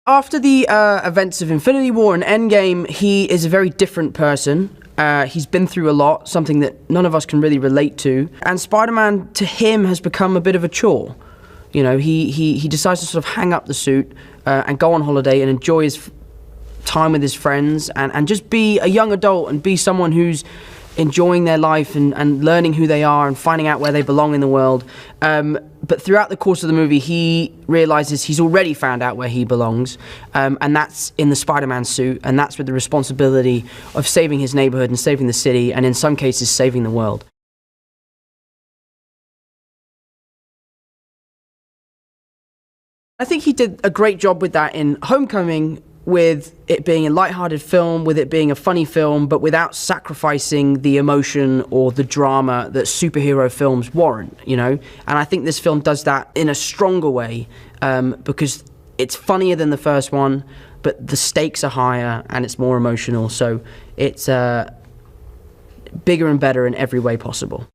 After the events of Infinity War and Endgame, he is a very different person. He's been through a lot, something that none of us can really relate to. And Spider-Man, to him, has become a bit of a chore. You know, he decides to sort of hang up the suit and go on holiday and enjoy his time with his friends and just be a young adult and be someone who's enjoying their life and learning who they are and finding out where they belong in the world. But throughout the course of the movie, he realizes he's already found out where he belongs, and that's in the Spider-Man suit, and that's with the responsibility of saving his neighborhood and saving the city, and in some cases, saving the world. I think he did a great job with that in Homecoming, with it being a lighthearted film, with it being a funny film, but without sacrificing the emotion or the drama that superhero films warrant, you know? And I think this film does that in a stronger way, because it's funnier than the first one, but the stakes are higher and it's more emotional, so it's bigger and better in every way possible.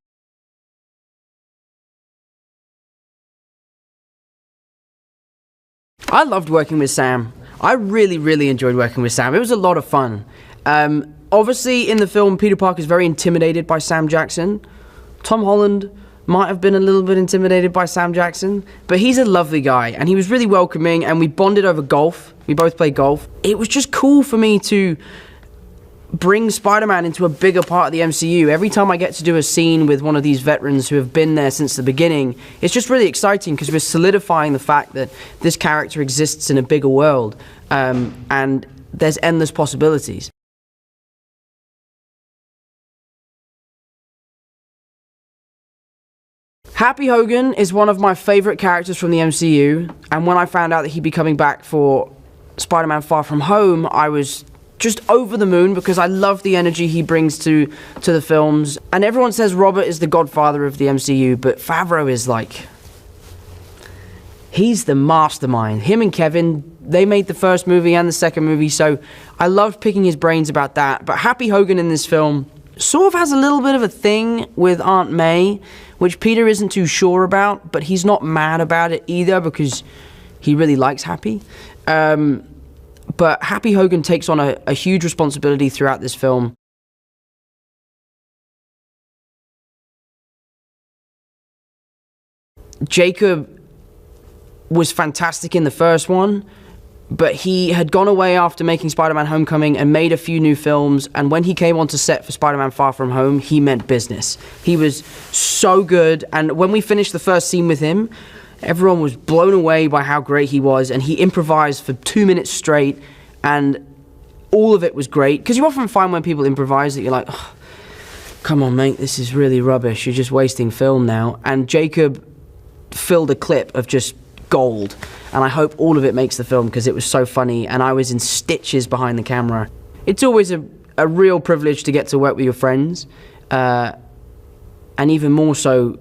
I loved working with Sam. I really enjoyed working with Sam. It was a lot of fun. Obviously, in the film, Peter Parker is very intimidated by Sam Jackson. Tom Holland might have been a little bit intimidated by Sam Jackson, but he's a lovely guy, and he was really welcoming, and we bonded over golf. We both played golf. It was just cool for me to bring Spider-Man into a bigger part of the MCU. Every time I get to do a scene with one of these veterans who have been there since the beginning, it's just really exciting because we're solidifying the fact that this character exists in a bigger world, and there's endless possibilities. Happy Hogan is one of my favorite characters from the MCU, and when I found out that he'd be coming back for Spider-Man Far From Home, I was just over the moon because I love the energy he brings to the films. And everyone says Robert is the godfather of the MCU, but Favreau is like, he's the mastermind. Him and Kevin, they made the first movie and the second movie, so I loved picking his brains about that. But Happy Hogan in this film sort of has a little bit of a thing with Aunt May, which Peter isn't too sure about, but he's not mad about it either because he really likes Happy. But Happy Hogan takes on a huge responsibility throughout this film. Jacob was fantastic in the first one, but he had gone away after making Spider-Man Homecoming and made a few new films, and when he came onto set for Spider-Man Far From Home, he meant business. He was so good, and when we finished the first scene with him, everyone was blown away by how great he was, and he improvised for 2 minutes straight, and all of it was great. Because you often find when people improvise that you're like, oh, come on, mate, this is really rubbish. You're just wasting film now. And Jacob filled a clip of just gold, and I hope all of it makes the film because it was so funny, and I was in stitches behind the camera. It's always a real privilege to get to work with your friends, and even more so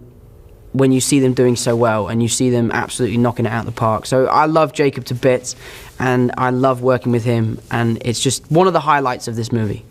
when you see them doing so well and you see them absolutely knocking it out of the park. So I love Jacob to bits, and I love working with him, and it's just one of the highlights of this movie.